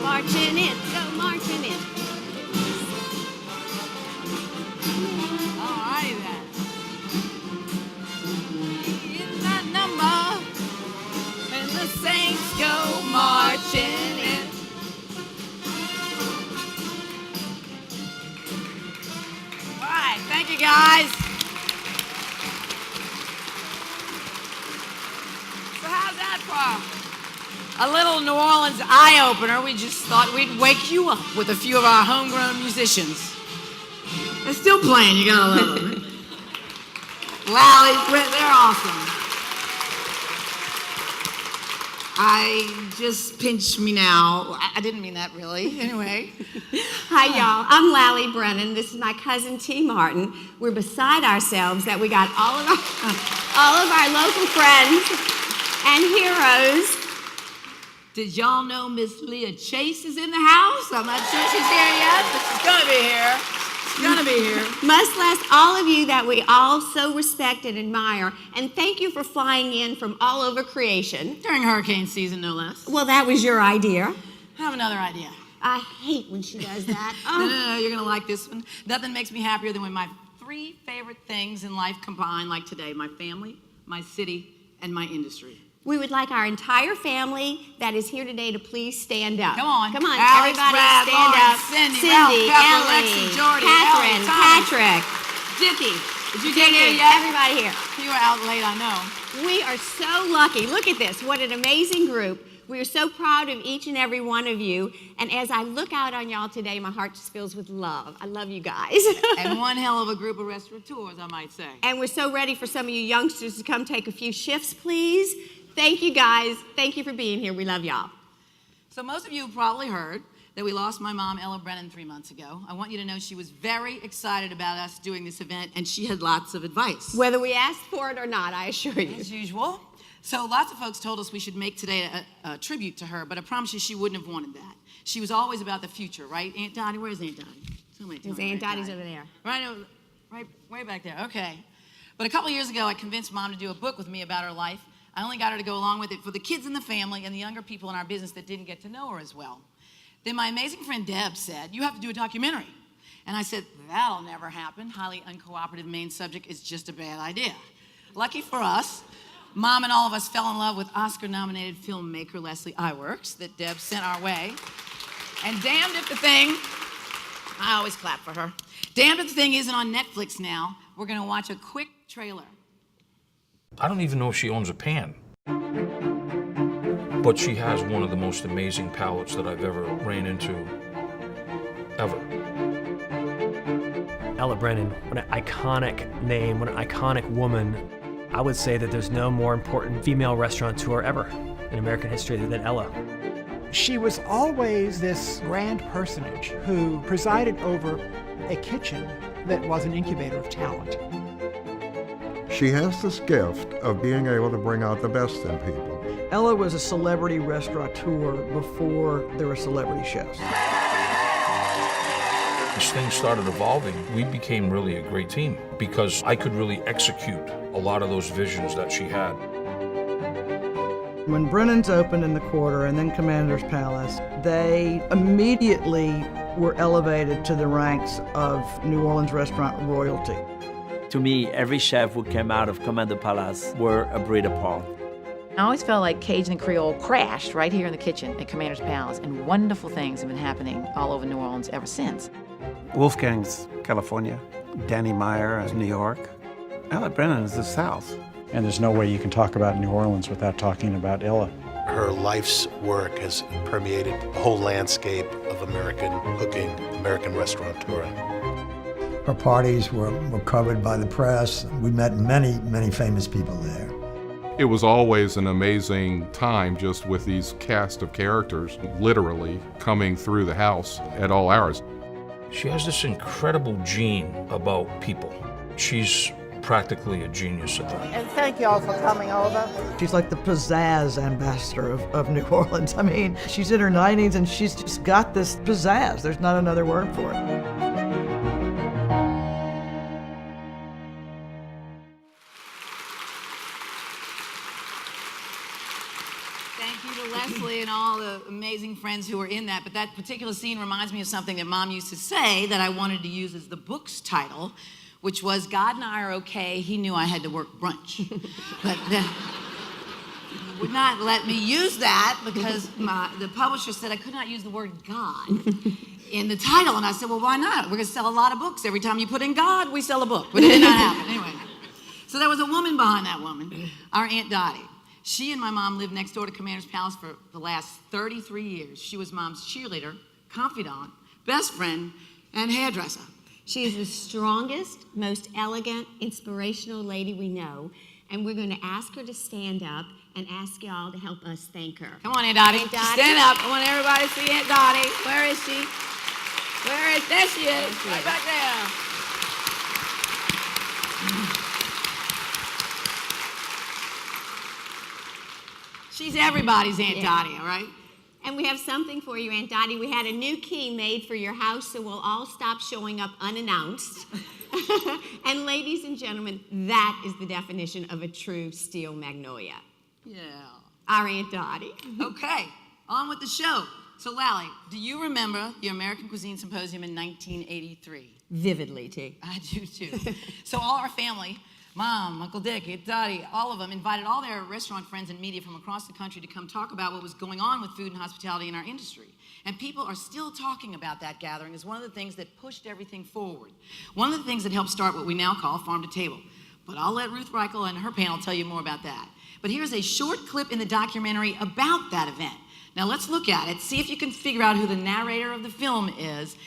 marching in, go marching in. All righty then. In that number, and the saints go marching in. All right, thank you guys. So how's that for a little New Orleans eye-opener? We just thought we'd wake you up with a few of our homegrown musicians. They're still playing, you gotta love them. Wow, they're awesome. I just pinched me now. I didn't mean that really, anyway. Hi y'all, I'm Lally Brennan. This is my cousin T. Martin. We're beside ourselves that we got all of our local friends and heroes. Did y'all know Miss Leah Chase is in the house? I'm not sure she's here yet, but she's gonna be here. She's gonna be here. Much less all of you that we all so respect and admire. And thank you for flying in from all over creation. During hurricane season, no less. Well, that was your idea. I have another idea. I hate when she does that. Oh. No, you're gonna like this one. Nothing makes me happier than when my 3 favorite things in life combine, like today: my family, my city, and my industry. We would like our entire family that is here today to please stand up. Come on. Come on, Alex, everybody Brad, stand Lauren, up. Cindy, Ralph, Pepper, Ellie, Lexi, Jordy, Catherine, Ellie, Thomas, Patrick, Dickie. Did you get here yet? Everybody here. You were out late, I know. We are so lucky. Look at this. What an amazing group. We are so proud of each and every one of you. And as I look out on y'all today, my heart just fills with love. I love you guys. And one hell of a group of restaurateurs, I might say. And we're so ready for some of you youngsters to come take a few shifts, please. Thank you, guys. Thank you for being here. We love y'all. So most of you have probably heard that we lost my mom, Ella Brennan, 3 months ago. I want you to know she was very excited about us doing this event, and she had lots of advice. Whether we asked for it or not, I assure you. As usual. So lots of folks told us we should make today a tribute to her, but I promise you she wouldn't have wanted that. She was always about the future, right? Aunt Dottie, where's Aunt Dottie? Somebody tell me. Aunt Dottie's over there. Right, way back there, okay. But a couple years ago, I convinced Mom to do a book with me about her life. I only got her to go along with it for the kids in the family and the younger people in our business that didn't get to know her as well. Then my amazing friend Deb said, "You have to do a documentary." And I said, "That'll never happen. Highly uncooperative main subject is just a bad idea." Lucky for us, Mom and all of us fell in love with Oscar-nominated filmmaker Leslie Iwerks that Deb sent our way. And damned if the thing, I always clap for her, damned if the thing isn't on Netflix now. We're gonna watch a quick trailer. I don't even know if she owns a pan. But she has one of the most amazing palettes that I've ever ran into, ever. Ella Brennan, what an iconic name, what an iconic woman. I would say that there's no more important female restaurateur ever in American history than Ella. She was always this grand personage who presided over a kitchen that was an incubator of talent. She has this gift of being able to bring out the best in people. Ella was a celebrity restaurateur before there were celebrity chefs. As things started evolving, we became really a great team because I could really execute a lot of those visions that she had. When Brennan's opened in the Quarter and then Commander's Palace, they immediately were elevated to the ranks of New Orleans restaurant royalty. To me, every chef who came out of Commander Palace were a breed apart. I always felt like Cajun and Creole crashed right here in the kitchen at Commander's Palace, and wonderful things have been happening all over New Orleans ever since. Wolfgang's California, Danny Meyer is New York, Ella Brennan is the South. And there's no way you can talk about New Orleans without talking about Ella. Her life's work has permeated the whole landscape of American cooking, American restaurateur. Her parties were covered by the press. We met many, many famous people there. It was always an amazing time just with these cast of characters literally coming through the house at all hours. She has this incredible gene about people. She's practically a genius at that. And thank you all for coming over. She's like the pizzazz ambassador of New Orleans. I mean, she's in her 90s and she's just got this pizzazz. There's not another word for it. Thank you to Leslie and all the amazing friends who were in that. But that particular scene reminds me of something that Mom used to say that I wanted to use as the book's title, which was, God and I are okay, he knew I had to work brunch. But would not let me use that because the publisher said I could not use the word God in the title. And I said, well, why not? We're gonna sell a lot of books. Every time you put in God, we sell a book. But it did not happen, anyway. So there was a woman behind that woman, our Aunt Dottie. She and my mom lived next door to Commander's Palace for the last 33 years. She was Mom's cheerleader, confidant, best friend, and hairdresser. She is the strongest, most elegant, inspirational lady we know, and we're going to ask her to stand up and ask y'all to help us thank her. Come on, Aunt Dottie. Aunt Dottie. Stand up. I want everybody to see Aunt Dottie. Where is she? There she is. Right back there. She's everybody's Aunt Dottie, all right? And we have something for you, Aunt Dottie. We had a new key made for your house, so we'll all stop showing up unannounced. And ladies and gentlemen, that is the definition of a true steel magnolia. Yeah. Our Aunt Dottie. Okay, on with the show. So, Lally, do you remember the American Cuisine Symposium in 1983? Vividly, T. I do, too. So all our family, Mom, Uncle Dick, Aunt Dottie, all of them invited all their restaurant friends and media from across the country to come talk about what was going on with food and hospitality in our industry. And people are still talking about that gathering as one of the things that pushed everything forward. One of the things that helped start what we now call Farm to Table. But I'll let Ruth Reichel and her panel tell you more about that. But here's a short clip in the documentary about that event. Now let's look at it, see if you can figure out who the narrator of the film is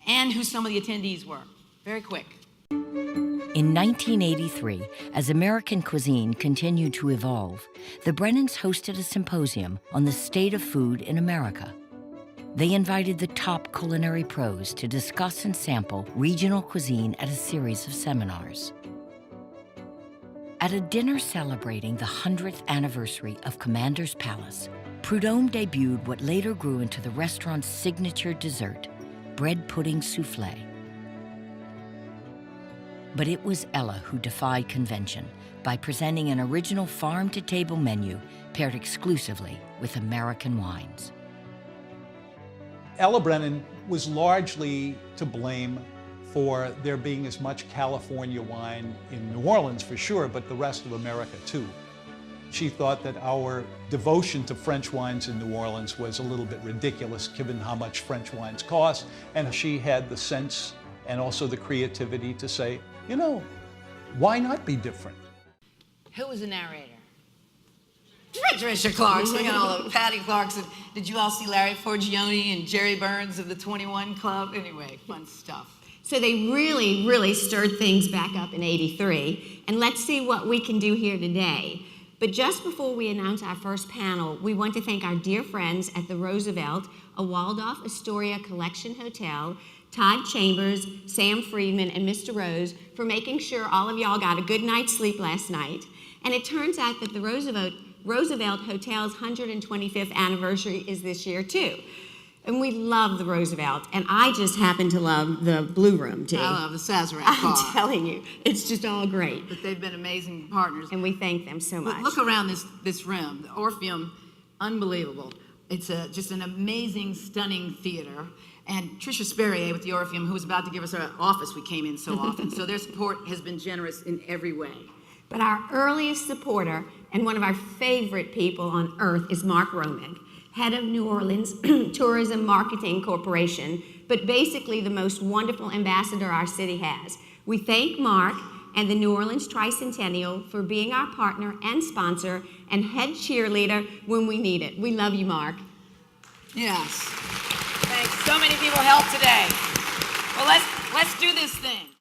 and who some of the attendees were. Very quick. In 1983, as American cuisine continued to evolve, the Brennans hosted a symposium on the state of food in America. They invited the top culinary pros to discuss and sample regional cuisine at a series of seminars. At a dinner celebrating the 100th anniversary of Commander's Palace, Prudhomme debuted what later grew into the restaurant's signature dessert, bread pudding soufflé. But it was Ella who defied convention by presenting an original farm-to-table menu paired exclusively with American wines. Ella Brennan was largely to blame for there being as much California wine in New Orleans for sure, but the rest of America too. She thought that our devotion to French wines in New Orleans was a little bit ridiculous given how much French wines cost, and she had the sense and also the creativity to say, you know, why not be different? Who was the narrator? Patricia Clarkson. Look at all the Patty Clarkson. Did you all see Larry Forgione and Jerry Burns of the 21 Club? Anyway, fun stuff. So they really, really stirred things back up in '83. And let's see what we can do here today. But just before we announce our first panel, we want to thank our dear friends at the Roosevelt, a Waldorf Astoria Collection Hotel, Todd Chambers, Sam Friedman, and Mr. Rose for making sure all of y'all got a good night's sleep last night. And it turns out that the Roosevelt Hotel's 125th anniversary is this year too. And we love the Roosevelt, and I just happen to love the Blue Room, too. I love the Sazerac car. I'm telling you, it's just all great. But they've been amazing partners. And we thank them so much. But look around this room, the Orpheum, unbelievable. It's just an amazing, stunning theater. And Tricia Sperrier with the Orpheum, who was about to give us our office, we came in so often. So their support has been generous in every way. But our earliest supporter and one of our favorite people on earth is Mark Romig, head of New Orleans Tourism Marketing Corporation, but basically the most wonderful ambassador our city has. We thank Mark and the New Orleans Tricentennial for being our partner and sponsor and head cheerleader when we need it. We love you, Mark. Yes. Thanks. So many people helped today. Well, let's do this thing.